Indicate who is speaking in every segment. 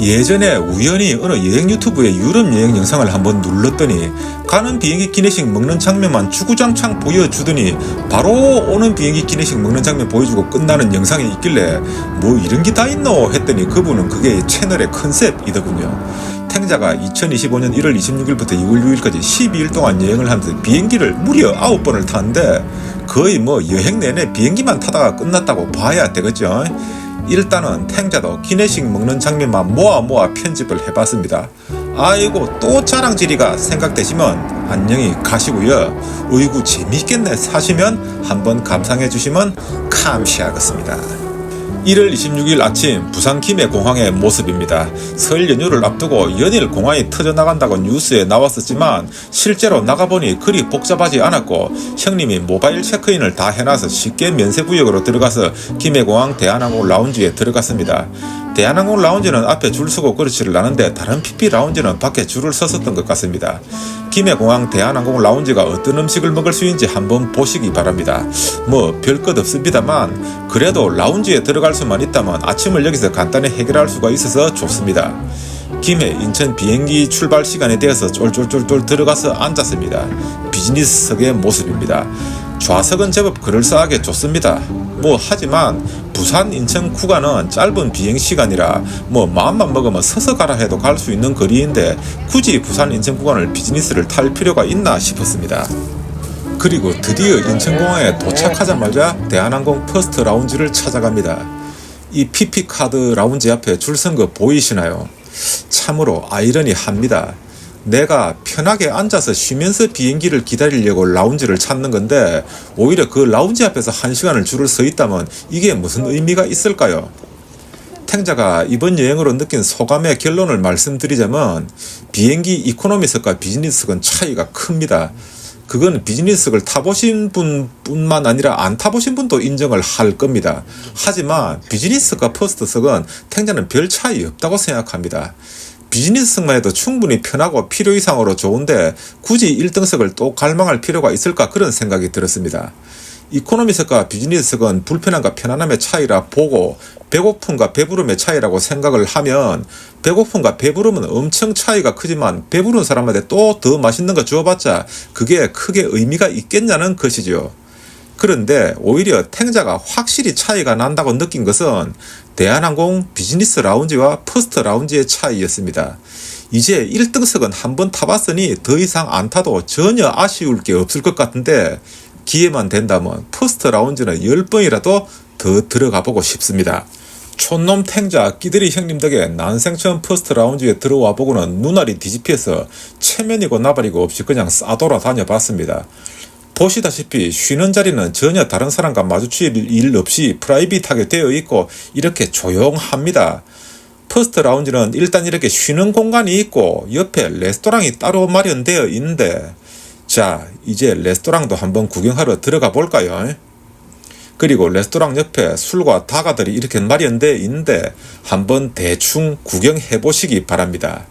Speaker 1: 예전에 우연히 어느 여행 유튜브의 유럽 여행 영상을 한번 눌렀더니 가는 비행기 기내식 먹는 장면만 주구장창 보여주더니 바로 오는 비행기 기내식 먹는 장면 보여주고 끝나는 영상이 있길래 뭐 이런 게 다 있노 했더니 그분은 그게 채널의 컨셉이더군요. 탱자가 2025년 1월 26일부터 2월 6일까지 12일 동안 여행을 하면서 비행기를 무려 9번을 탔는데 거의 뭐 여행 내내 비행기만 타다가 끝났다고 봐야 되겠죠. 일단은 탱자도 기내식 먹는 장면만 모아 편집을 해봤습니다. 아이고 또 자랑질이가 생각되시면 안녕히 가시고요. 어이구 재밌겠네 사시면 한번 감상해 주시면 감시하겠습니다. 1월 26일 아침 부산 김해공항의 모습입니다. 설 연휴를 앞두고 연일 공항이 터져나간다고 뉴스에 나왔었지만 실제로 나가보니 그리 복잡하지 않았고 형님이 모바일 체크인을 다 해놔서 쉽게 면세구역으로 들어가서 김해공항 대한항공 라운지에 들어갔습니다. 대한항공 라운지는 앞에 줄 서고 그렇지를 않은데 다른 PP 라운지는 밖에 줄을 섰었던 것 같습니다. 김해공항 대한항공 라운지가 어떤 음식을 먹을 수 있는지 한번 보시기 바랍니다. 뭐 별것 없습니다만 그래도 라운지에 들어갈 수만 있다면 아침을 여기서 간단히 해결할 수가 있어서 좋습니다. 김해 인천 비행기 출발 시간에 대해서 쫄쫄쫄쫄 들어가서 앉았습니다. 비즈니스석의 모습입니다. 좌석은 제법 그럴싸하게 좋습니다. 하지만 부산 인천 구간은 짧은 비행 시간이라 마음만 먹으면 서서 가라 해도 갈 수 있는 거리인데 굳이 부산 인천 구간을 비즈니스를 탈 필요가 있나 싶었습니다. 그리고 드디어 인천공항에 도착하자마자 대한항공 퍼스트 라운지를 찾아갑니다. 이 PP카드 라운지 앞에 줄 선 거 보이시나요? 참으로 아이러니합니다. 내가 편하게 앉아서 쉬면서 비행기를 기다리려고 라운지를 찾는 건데 오히려 그 라운지 앞에서 1시간을 줄을 서 있다면 이게 무슨 의미가 있을까요? 탱자가 이번 여행으로 느낀 소감의 결론을 말씀드리자면 비행기 이코노미석과 비즈니스석은 차이가 큽니다. 그건 비즈니스석을 타보신 분뿐만 아니라 안 타보신 분도 인정을 할 겁니다. 하지만 비즈니스석과 퍼스트석은 탱자는 별 차이 없다고 생각합니다. 비즈니스석만 해도 충분히 편하고 필요 이상으로 좋은데 굳이 1등석을 또 갈망할 필요가 있을까 그런 생각이 들었습니다. 이코노미석과 비즈니스석은 불편함과 편안함의 차이라 보고 배고픔과 배부름의 차이라고 생각을 하면 배고픔과 배부름은 엄청 차이가 크지만 배부른 사람한테 또 더 맛있는 거 주어봤자 그게 크게 의미가 있겠냐는 것이죠. 그런데 오히려 탱자가 확실히 차이가 난다고 느낀 것은 대한항공 비즈니스 라운지와 퍼스트 라운지의 차이였습니다. 이제 1등석은 한번 타봤으니 더 이상 안 타도 전혀 아쉬울 게 없을 것 같은데 기회만 된다면 퍼스트 라운지는 10번이라도 더 들어가 보고 싶습니다. 촌놈 탱자 끼들이 형님 덕에 난생 처음 퍼스트 라운지에 들어와 보고는 눈알이 뒤집혀서 체면이고 나발이고 없이 그냥 싸돌아 다녀봤습니다. 보시다시피 쉬는 자리는 전혀 다른 사람과 마주칠 일 없이 프라이빗하게 되어 있고 이렇게 조용합니다. 퍼스트 라운지는 일단 이렇게 쉬는 공간이 있고 옆에 레스토랑이 따로 마련되어 있는데 자 이제 레스토랑도 한번 구경하러 들어가 볼까요? 그리고 레스토랑 옆에 술과 다가들이 이렇게 마련되어 있는데 한번 대충 구경해 보시기 바랍니다.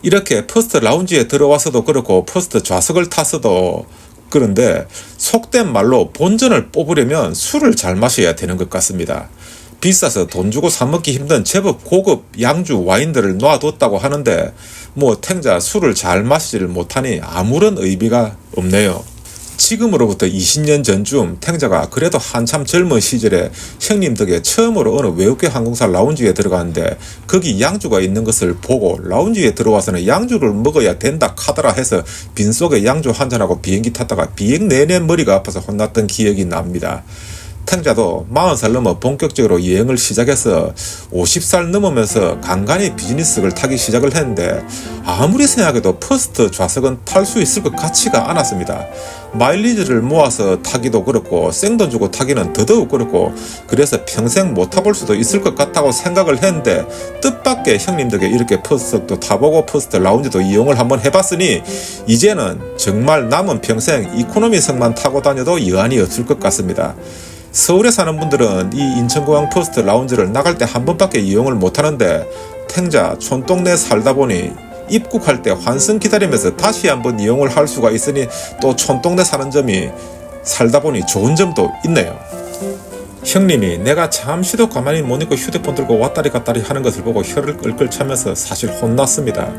Speaker 1: 이렇게 퍼스트 라운지에 들어와서도 그렇고 퍼스트 좌석을 탔어도 그런데 속된 말로 본전을 뽑으려면 술을 잘 마셔야 되는 것 같습니다. 비싸서 돈 주고 사 먹기 힘든 제법 고급 양주 와인들을 놔뒀다고 하는데 탱자 술을 잘 마시지를 못하니 아무런 의미가 없네요. 지금으로부터 20년 전쯤 탱자가 그래도 한참 젊은 시절에 형님 덕에 처음으로 어느 외국계 항공사 라운지에 들어갔는데 거기 양주가 있는 것을 보고 라운지에 들어와서는 양주를 먹어야 된다 카더라 해서 빈속에 양주 한잔하고 비행기 탔다가 비행 내내 머리가 아파서 혼났던 기억이 납니다. 탱자도 40살 넘어 본격적으로 여행을 시작해서 50살 넘으면서 간간히 비즈니스석을 타기 시작을 했는데 아무리 생각해도 퍼스트 좌석은 탈 수 있을 것 같지가 않았습니다. 마일리지를 모아서 타기도 그렇고 생돈 주고 타기는 더더욱 그렇고 그래서 평생 못 타볼 수도 있을 것 같다고 생각을 했는데 뜻밖의 형님 덕에 이렇게 퍼스트석도 타보고 퍼스트 라운지도 이용을 한번 해봤으니 이제는 정말 남은 평생 이코노미석만 타고 다녀도 여한이 없을 것 같습니다. 서울에 사는 분들은 이 인천공항 퍼스트 라운지를 나갈 때 한 번밖에 이용을 못하는데 탱자 촌동네 살다 보니 입국할 때 환승 기다리면서 다시 한번 이용을 할 수가 있으니 또 촌동네 사는 점이 살다 보니 좋은 점도 있네요. 형님이 내가 잠시도 가만히 못 있고 휴대폰 들고 왔다리 갔다리 하는 것을 보고 혀를 끌끌 차면서 사실 혼났습니다.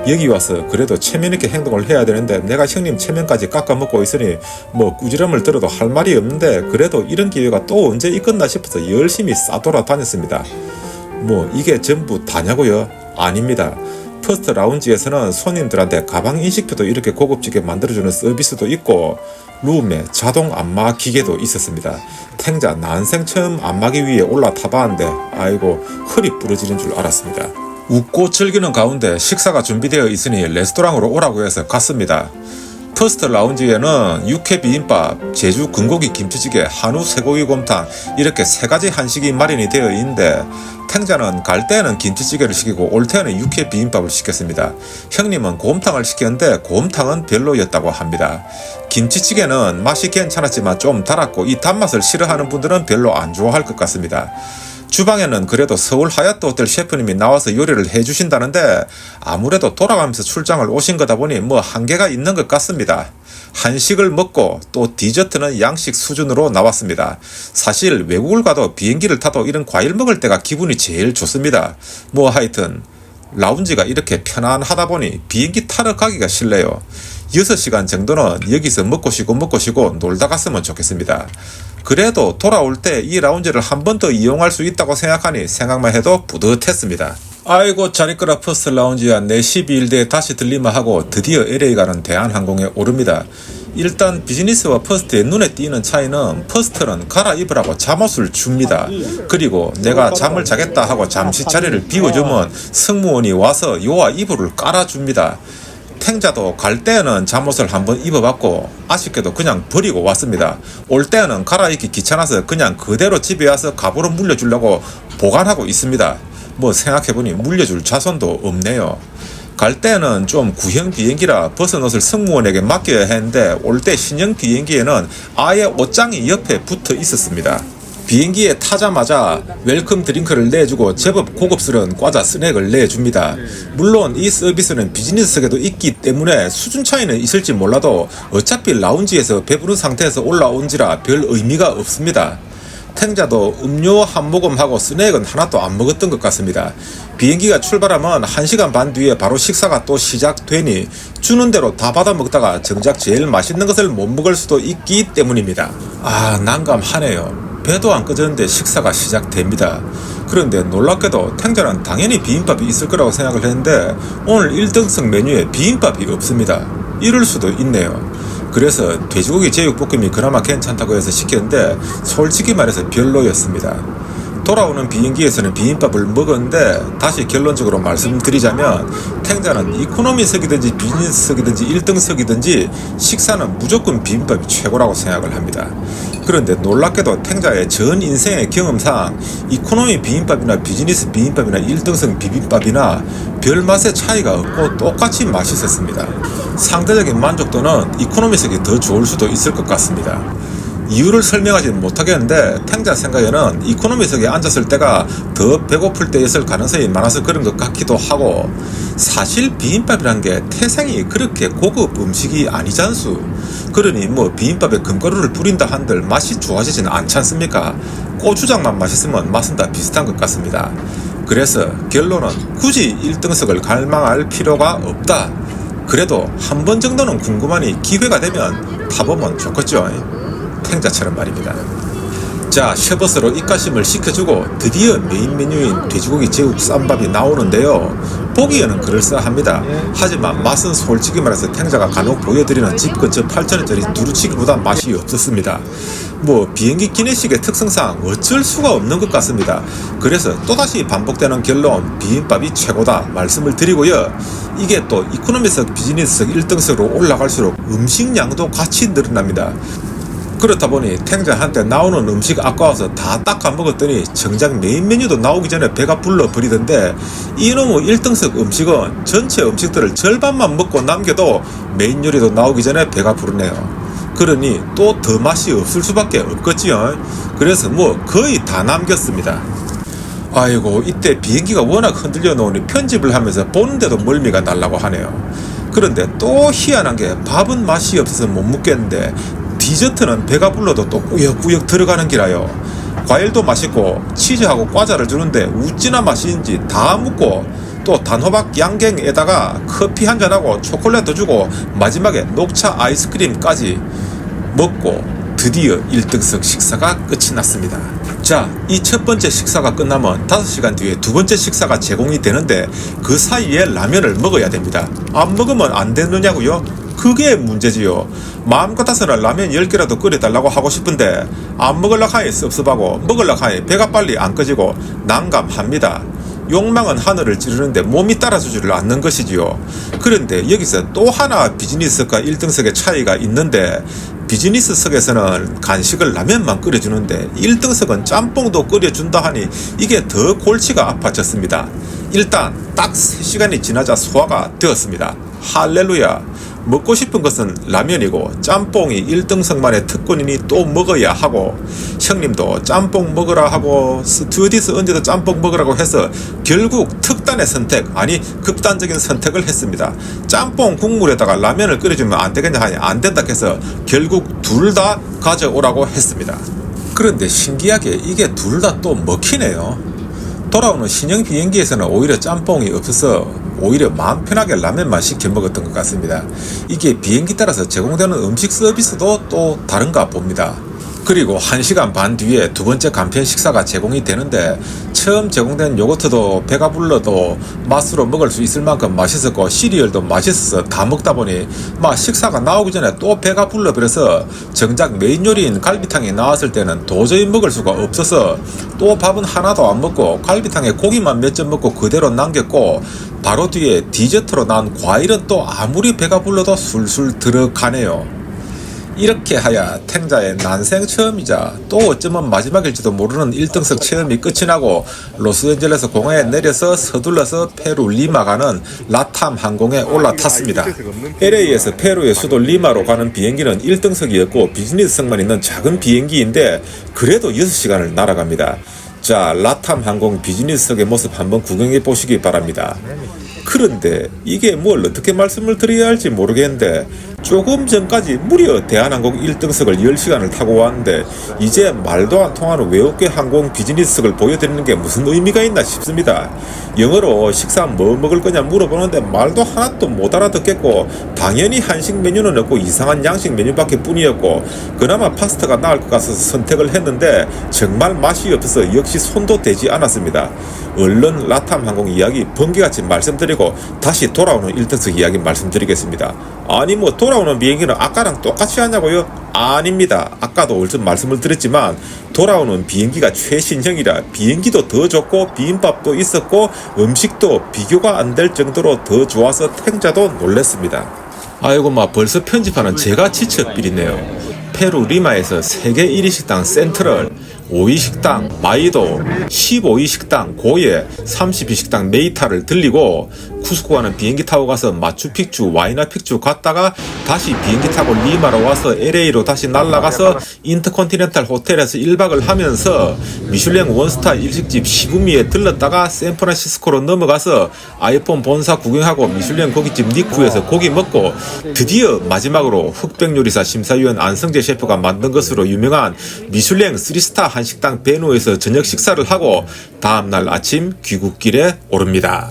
Speaker 1: 여기 와서 그래도 체면 있게 행동을 해야 되는데 내가 형님 체면까지 깎아먹고 있으니 뭐 꾸지람을 들어도 할 말이 없는데 그래도 이런 기회가 또 언제 있겠나 싶어서 열심히 싸돌아다녔습니다. 뭐 이게 전부 다냐고요? 아닙니다. 퍼스트 라운지에서는 손님들한테 가방 인식표도 이렇게 고급지게 만들어주는 서비스도 있고 룸에 자동 안마 기계도 있었습니다. 탱자 난생 처음 안마기 위에 올라타봤는데 아이고 허리 부러지는 줄 알았습니다. 웃고 즐기는 가운데 식사가 준비되어 있으니 레스토랑으로 오라고 해서 갔습니다. 퍼스트 라운지에는 육회 비빔밥, 제주 금고기 김치찌개, 한우 쇠고기 곰탕 이렇게 3가지 한식이 마련이 되어 있는데 탱자는 갈 때는 김치찌개를 시키고 올 때는 육회 비빔밥을 시켰습니다. 형님은 곰탕을 시켰는데 곰탕은 별로였다고 합니다. 김치찌개는 맛이 괜찮았지만 좀 달았고 이 단맛을 싫어하는 분들은 별로 안 좋아할 것 같습니다. 주방에는 그래도 서울 하얏트 호텔 셰프님이 나와서 요리를 해주신다는데 아무래도 돌아가면서 출장을 오신 거다 보니 뭐 한계가 있는 것 같습니다. 한식을 먹고 또 디저트는 양식 수준으로 나왔습니다. 사실 외국을 가도 비행기를 타도 이런 과일 먹을 때가 기분이 제일 좋습니다. 뭐 하여튼 라운지가 이렇게 편안하다 보니 비행기 타러 가기가 싫네요. 6시간 정도는 여기서 먹고 쉬고 놀다 갔으면 좋겠습니다. 그래도 돌아올 때 이 라운지를 한 번 더 이용할 수 있다고 생각하니 생각만 해도 뿌듯했습니다. 아이고 잘 있거라 퍼스트 라운지야. 4시 빌드에 다시 들리마 하고 드디어 LA 가는 대한항공에 오릅니다. 일단 비즈니스와 퍼스트의 눈에 띄는 차이는 퍼스트는 갈아입으라고 잠옷을 줍니다. 그리고 내가 잠을 자겠다 하고 잠시 자리를 비워주면 승무원이 와서 요와 이불을 깔아줍니다. 탱자도 갈 때는 잠옷을 한번 입어봤고 아쉽게도 그냥 버리고 왔습니다. 올 때는 갈아입기 귀찮아서 그냥 그대로 집에 와서 갑으로 물려주려고 보관하고 있습니다. 뭐 생각해보니 물려줄 자손도 없네요. 갈 때는 좀 구형 비행기라 벗은 옷을 승무원에게 맡겨야 했는데 올 때 신형 비행기에는 아예 옷장이 옆에 붙어 있었습니다. 비행기에 타자마자 웰컴 드링크를 내주고 제법 고급스러운 과자 스낵을 내줍니다. 물론 이 서비스는 비즈니스석에도 있기 때문에 수준 차이는 있을지 몰라도 어차피 라운지에서 배부른 상태에서 올라온지라 별 의미가 없습니다. 탱자도 음료 한 모금하고 스낵은 하나도 안 먹었던 것 같습니다. 비행기가 출발하면 1시간 반 뒤에 바로 식사가 또 시작되니 주는 대로 다 받아 먹다가 정작 제일 맛있는 것을 못 먹을 수도 있기 때문입니다. 아, 난감하네요. 배도 안 꺼졌는데 식사가 시작됩니다. 그런데 놀랍게도 탱자는 당연히 비빔밥이 있을 거라고 생각을 했는데 오늘 1등석 메뉴에 비빔밥이 없습니다. 이럴 수도 있네요. 그래서 돼지고기 제육볶음이 그나마 괜찮다고 해서 시켰는데 솔직히 말해서 별로였습니다. 돌아오는 비행기에서는 비빔밥을 먹었는데 다시 결론적으로 말씀드리자면 탱자는 이코노미석이든지 비즈니스석이든지 1등석이든지 식사는 무조건 비빔밥이 최고라고 생각을 합니다. 그런데 놀랍게도 탱자의 전 인생의 경험상 이코노미 비빔밥이나 비즈니스 비빔밥이나 1등석 비빔밥이나 별 맛의 차이가 없고 똑같이 맛있었습니다. 상대적인 만족도는 이코노미석이 더 좋을 수도 있을 것 같습니다. 이유를 설명하지는 못하겠는데 탱자 생각에는 이코노미석에 앉았을 때가 더 배고플 때였을 가능성이 많아서 그런 것 같기도 하고 사실 비빔밥이란 게 태생이 그렇게 고급 음식이 아니잖수. 그러니 뭐 비빔밥에 금가루를 뿌린다 한들 맛이 좋아지지는 않지 않습니까? 고추장만 맛있으면 맛은 다 비슷한 것 같습니다. 그래서 결론은 굳이 1등석을 갈망할 필요가 없다. 그래도 한 번 정도는 궁금하니 기회가 되면 타보면 좋겠죠. 탱자처럼 말입니다. 자, 쉐버스로 입가심을 시켜주고 드디어 메인 메뉴인 돼지고기 제육 쌈밥이 나오는데요. 보기에는 그럴싸합니다. 하지만 맛은 솔직히 말해서 탱자가 간혹 보여드리는 집 근처 8,000원짜리 두루치기보다 맛이 없었습니다. 뭐 비행기 기내식의 특성상 어쩔 수가 없는 것 같습니다. 그래서 또다시 반복되는 결론 비빔밥이 최고다 말씀을 드리고요. 이게 또 이코노미석 비즈니스석 1등석으로 올라갈수록 음식량도 같이 늘어납니다. 그렇다 보니 탱자한테 나오는 음식 아까워서 다 닦아 먹었더니 정작 메인 메뉴도 나오기 전에 배가 불러버리던데 이놈의 1등석 음식은 전체 음식들을 절반만 먹고 남겨도 메인 요리도 나오기 전에 배가 부르네요. 그러니 또 더 맛이 없을 수밖에 없겠지요. 그래서 뭐 거의 다 남겼습니다. 아이고 이때 비행기가 워낙 흔들려 놓으니 편집을 하면서 보는데도 멀미가 날라고 하네요. 그런데 또 희한한 게 밥은 맛이 없어서 못 먹겠는데 디저트는 배가 불러도 또 꾸역꾸역 들어가는 기라요. 과일도 맛있고 치즈하고 과자를 주는데 우찌나 맛있는지 다 묻고 또 단호박 양갱에다가 커피 한잔하고 초콜릿도 주고 마지막에 녹차 아이스크림까지 먹고 드디어 1등석 식사가 끝이 났습니다. 자, 이 첫 번째 식사가 끝나면 5시간 뒤에 두 번째 식사가 제공이 되는데 그 사이에 라면을 먹어야 됩니다. 안 먹으면 안 되느냐고요? 그게 문제지요. 마음 같아서는 라면 10개라도 끓여달라고 하고 싶은데 안 먹으려고 하니 섭섭하고 먹으려고 하니 배가 빨리 안 꺼지고 난감합니다. 욕망은 하늘을 찌르는데 몸이 따라주지를 않는 것이지요. 그런데 여기서 또 하나 비즈니스석과 1등석의 차이가 있는데 비즈니스석에서는 간식을 라면만 끓여주는데 1등석은 짬뽕도 끓여준다 하니 이게 더 골치가 아파졌습니다. 일단 딱 3시간이 지나자 소화가 되었습니다. 할렐루야. 먹고 싶은 것은 라면이고 짬뽕이 1등석만의 특권이니 또 먹어야 하고 형님도 짬뽕 먹으라 하고 스튜어디스 언제도 짬뽕 먹으라고 해서 결국 특단의 선택 아니 극단적인 선택을 했습니다. 짬뽕 국물에다가 라면을 끓여주면 안 되겠냐 하니 안 된다 해서 결국 둘 다 가져오라고 했습니다. 그런데 신기하게 이게 둘 다 또 먹히네요. 돌아오는 신형 비행기에서는 오히려 짬뽕이 없어서 오히려 마음 편하게 라면만 시켜 먹었던 것 같습니다. 이게 비행기 따라서 제공되는 음식 서비스도 또 다른가 봅니다. 그리고 1시간 반 뒤에 두 번째 간편 식사가 제공이 되는데 처음 제공된 요거트도 배가 불러도 맛으로 먹을 수 있을 만큼 맛있었고 시리얼도 맛있어서 다 먹다 보니 막 식사가 나오기 전에 또 배가 불러버려서 정작 메인 요리인 갈비탕이 나왔을 때는 도저히 먹을 수가 없어서 또 밥은 하나도 안 먹고 갈비탕에 고기만 몇 점 먹고 그대로 남겼고 바로 뒤에 디저트로 나온 과일은 또 아무리 배가 불러도 술술 들어가네요. 이렇게 하야 탱자의 난생 처음이자 또 어쩌면 마지막일지도 모르는 1등석 체험이 끝이 나고 로스앤젤레스 공항에 내려서 서둘러서 페루 리마 가는 라탐 항공에 올라탔습니다. LA에서 페루의 수도 리마로 가는 비행기는 1등석이었고 비즈니스석만 있는 작은 비행기인데 그래도 6시간을 날아갑니다. 자, 라탐 항공 비즈니스석의 모습 한번 구경해 보시기 바랍니다. 그런데 이게 뭘 어떻게 말씀을 드려야 할지 모르겠는데 조금 전까지 무려 대한항공 1등석을 10시간을 타고 왔는데 이제 말도 안 통하는 외국계 항공 비즈니스석을 보여드리는 게 무슨 의미가 있나 싶습니다. 영어로 식사 뭐 먹을 거냐 물어보는데 말도 하나도 못 알아듣겠고 당연히 한식 메뉴는 없고 이상한 양식 메뉴밖에 뿐이었고 그나마 파스타가 나을 것 같아서 선택을 했는데 정말 맛이 없어서 역시 손도 대지 않았습니다. 얼른 라탐 항공 이야기 번개같이 말씀드리고 다시 돌아오는 1등석 이야기 말씀드리겠습니다. 아니 뭐 돌아오는 비행기는 아까랑 똑같이 하냐고요? 아닙니다. 아까도 얼핏 말씀을 드렸지만 돌아오는 비행기가 최신형이라 비행기도 더 좋고 비빔밥도 있었고 음식도 비교가 안 될 정도로 더 좋아서 탱자도 놀랬습니다. 아이고 막 벌써 편집하는 제가 지척비리네요. 페루 리마에서 세계 1위 식당 센트럴, 5위 식당 마이도, 15위 식당 고예, 30위 식당 메이타를 들리고 쿠스코 가는 비행기 타고 가서 마추픽추, 와이나픽추 갔다가 다시 비행기 타고 리마로 와서 LA로 다시 날아가서 인터컨티넨탈 호텔에서 1박을 하면서 미슐랭 원스타 일식집 시부미에 들렀다가 샌프란시스코로 넘어가서 아이폰 본사 구경하고 미슐랭 고깃집 니쿠에서 고기 먹고 드디어 마지막으로 흑백요리사 심사위원 안성재 셰프가 만든 것으로 유명한 미슐랭 3스타 한식당 베누에서 저녁 식사를 하고 다음날 아침 귀국길에 오릅니다.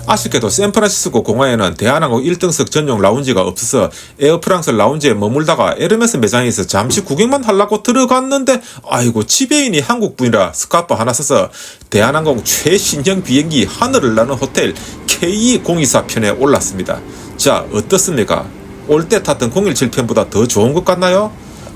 Speaker 1: 아쉽게도 샌프란시스코 공항에는 대한항공 1등석 전용 라운지가 없어서 에어프랑스 라운지에 머물다가 에르메스 매장에서 잠시 구경만 하려고 들어갔는데 아이고 지배인이 한국분이라 스카프 하나 써서 대한항공 최신형 비행기 하늘을 나는 호텔 K224 편에 올랐습니다. 자, 어떻습니까? 올 때 탔던 017편보다 더 좋은 것 같나요?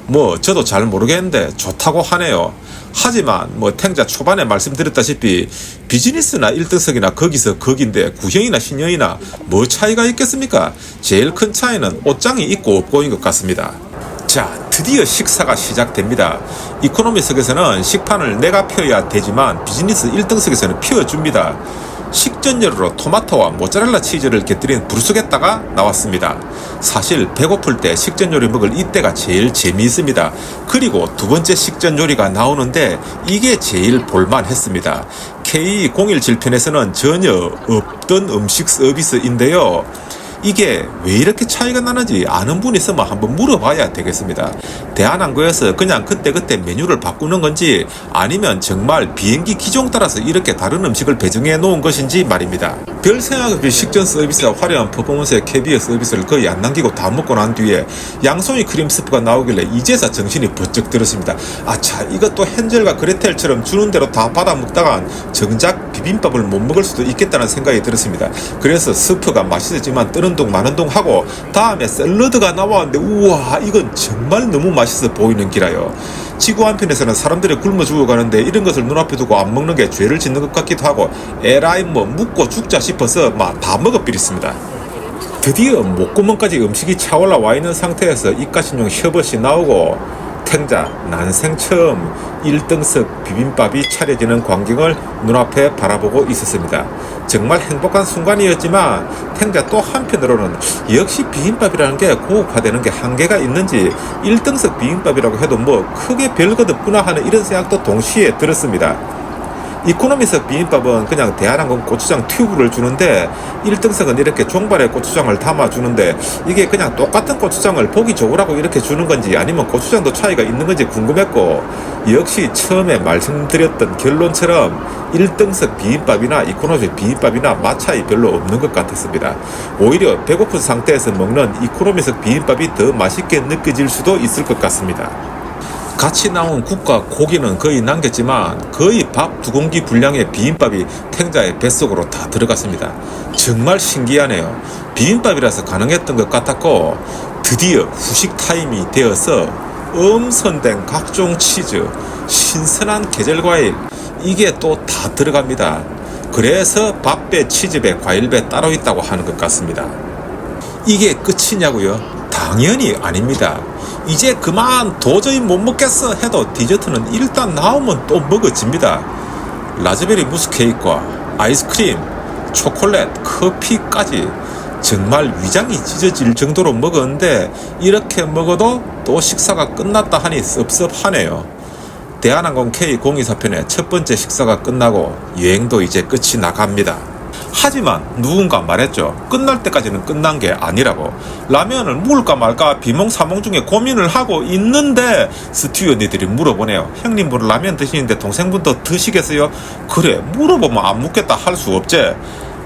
Speaker 1: 뭐 저도 잘 모르겠는데 좋다고 하네요. 하지만 뭐 탱자 초반에 말씀드렸다시피 비즈니스나 1등석이나 거기서 거긴데 구형이나 신형이나 뭐 차이가 있겠습니까? 제일 큰 차이는 옷장이 있고 없고인 것 같습니다. 자, 드디어 식사가 시작됩니다. 이코노미석에서는 식판을 내가 펴야 되지만 비즈니스 1등석에서는 펴줍니다. 식전류로 토마토와 모짜렐라 치즈를 곁들인 브루스게따가 나왔습니다. 사실 배고플 때 식전 요리 먹을 이때가 제일 재미있습니다. 그리고 두 번째 식전 요리가 나오는데 이게 제일 볼만했습니다. K017편에서는 전혀 없던 음식 서비스인데요. 이게 왜 이렇게 차이가 나는지 아는 분 있으면 한번 물어봐야 되겠습니다. 대한항공에서 그냥 그때그때 메뉴를 바꾸는 건지 아니면 정말 비행기 기종 따라서 이렇게 다른 음식을 배정해 놓은 것인지 말입니다. 별 생각 없이 식전 서비스와 화려한 퍼포먼스의 캐비어 서비스를 거의 안 남기고 다 먹고 난 뒤에 양송이 크림 스프가 나오길래 이제서 정신이 번쩍 들었습니다. 아차, 이것도 헨젤과 그레텔처럼 주는 대로 다 받아 먹다간 정작 비빔밥을 못 먹을 수도 있겠다는 생각이 들었습니다. 그래서 스프가 맛있었지만 뜨는 둥 마는 둥 하고 다음에 샐러드가 나왔는데 우와, 이건 정말 너무 맛있어 보이는 기라요. 지구 한편에서는 사람들이 굶어 죽어가는데 이런 것을 눈앞에 두고 안 먹는 게 죄를 짓는 것 같기도 하고 에라이 뭐 묵고 죽자 싶어서 막 다 먹어버렸습니다. 드디어 목구멍까지 음식이 차올라 와 있는 상태에서 입가심용 셔벗이 나오고 탱자 난생 처음 1등석 비빔밥이 차려지는 광경을 눈앞에 바라보고 있었습니다. 정말 행복한 순간이었지만 탱자 또 한편으로는 역시 비빔밥이라는 게 고급화되는 게 한계가 있는지 1등석 비빔밥이라고 해도 뭐 크게 별것 없구나 하는 이런 생각도 동시에 들었습니다. 이코노미석 비빔밥은 그냥 대한항공 고추장 튜브를 주는데 1등석은 이렇게 종발의 고추장을 담아주는데 이게 그냥 똑같은 고추장을 보기 좋으라고 이렇게 주는 건지 아니면 고추장도 차이가 있는 건지 궁금했고 역시 처음에 말씀드렸던 결론처럼 1등석 비빔밥이나 이코노미석 비빔밥이나 맛 차이 별로 없는 것 같았습니다. 오히려 배고픈 상태에서 먹는 이코노미석 비빔밥이 더 맛있게 느껴질 수도 있을 것 같습니다. 같이 나온 국과 고기는 거의 남겼지만 거의 밥 2공기 분량의 비빔밥이 탱자의 뱃속으로 다 들어갔습니다. 정말 신기하네요. 비빔밥이라서 가능했던 것 같았고 드디어 후식 타임이 되어서 엄선된 각종 치즈, 신선한 계절과일 이게 또 다 들어갑니다. 그래서 밥배, 치즈배, 과일배 따로 있다고 하는 것 같습니다. 이게 끝이냐고요? 당연히 아닙니다. 이제 그만 도저히 못 먹겠어 해도 디저트는 일단 나오면 또 먹어집니다. 라즈베리 무스 케이크와 아이스크림, 초콜릿, 커피까지 정말 위장이 찢어질 정도로 먹었는데 이렇게 먹어도 또 식사가 끝났다 하니 섭섭하네요. 대한항공 K024편의 첫 번째 식사가 끝나고 여행도 이제 끝이 나갑니다. 하지만 누군가 말했죠. 끝날 때까지는 끝난 게 아니라고. 라면을 먹을까 말까 비몽사몽 중에 고민을 하고 있는데 스튜어디들이 물어보네요. 형님분 라면 드시는데 동생분도 드시겠어요? 그래, 물어보면 안 묻겠다 할 수 없지.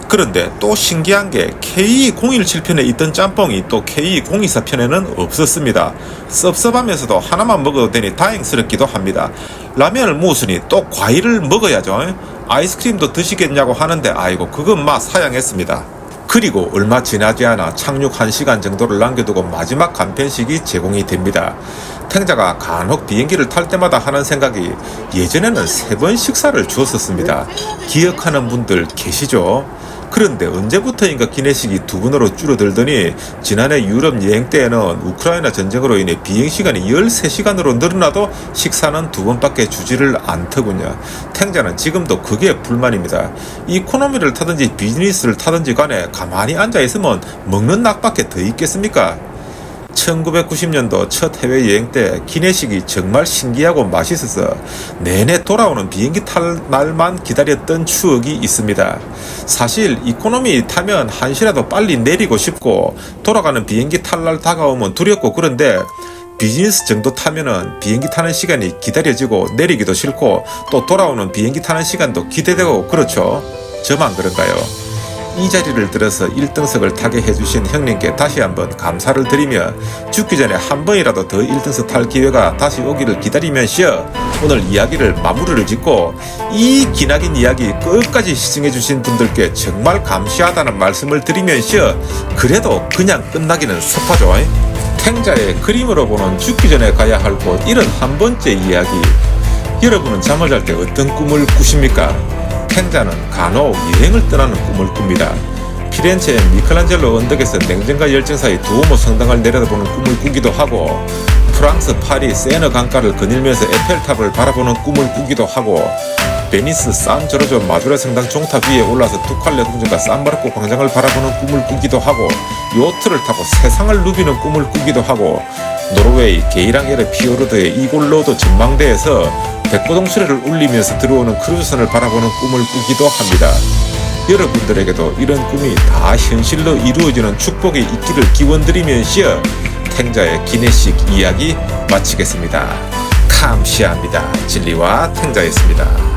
Speaker 1: 그런데 또 신기한 게 K017편에 있던 짬뽕이 또 K024편에는 없었습니다. 섭섭하면서도 하나만 먹어도 되니 다행스럽기도 합니다. 라면을 먹었으니 또 과일을 먹어야죠. 아이스크림도 드시겠냐고 하는데 아이고 그건 막 사양했습니다. 그리고 얼마 지나지 않아 착륙 1시간 정도를 남겨두고 마지막 간편식이 제공이 됩니다. 탱자가 간혹 비행기를 탈 때마다 하는 생각이 예전에는 3번 식사를 주었었습니다. 기억하는 분들 계시죠? 그런데 언제부터인가 기내식이 2번으로 줄어들더니 지난해 유럽 여행 때에는 우크라이나 전쟁으로 인해 비행시간이 13시간으로 늘어나도 식사는 2번밖에 주지를 않더군요. 탱자는 지금도 그게 불만입니다. 이코노미를 타든지 비즈니스를 타든지 간에 가만히 앉아있으면 먹는 낙밖에 더 있겠습니까? 1990년도 첫 해외여행 때 기내식이 정말 신기하고 맛있어서 내내 돌아오는 비행기 탈 날만 기다렸던 추억이 있습니다. 사실 이코노미 타면 한시라도 빨리 내리고 싶고 돌아가는 비행기 탈 날 다가오면 두렵고 그런데 비즈니스 정도 타면은 비행기 타는 시간이 기다려지고 내리기도 싫고 또 돌아오는 비행기 타는 시간도 기대되고 그렇죠. 저만 그런가요? 이 자리를 들어서 1등석을 타게 해주신 형님께 다시 한번 감사를 드리며 죽기 전에 한 번이라도 더 1등석 탈 기회가 다시 오기를 기다리면서 오늘 이야기를 마무리를 짓고 이 기나긴 이야기 끝까지 시청해주신 분들께 정말 감사하다는 말씀을 드리면서 그래도 그냥 끝나기는 섭하죠. 탱자의 그림으로 보는 죽기 전에 가야 할 곳 이런 한 번째 이야기. 여러분은 잠을 잘 때 어떤 꿈을 꾸십니까? 탱자는 간혹 여행을 떠나는 꿈을 꿉니다. 피렌체의 미켈란젤로 언덕에서 냉정과 열정 사이 두오모 성당을 내려다보는 꿈을 꾸기도 하고 프랑스 파리 세너 강가를 거닐면서 에펠탑을 바라보는 꿈을 꾸기도 하고 베니스 산 조르조 마두라 성당 종탑 위에 올라서 투칼레 궁전과 산마르코 광장을 바라보는 꿈을 꾸기도 하고 요트를 타고 세상을 누비는 꿈을 꾸기도 하고 노르웨이 게이랑에르 피오르드의 이골로드 전망대에서 백고동 수레를 울리면서 들어오는 크루즈선을 바라보는 꿈을 꾸기도 합니다. 여러분들에게도 이런 꿈이 다 현실로 이루어지는 축복이 있기를 기원드리면서 탱자의 기내식 이야기 마치겠습니다. 감시합니다. 진리와 탱자였습니다.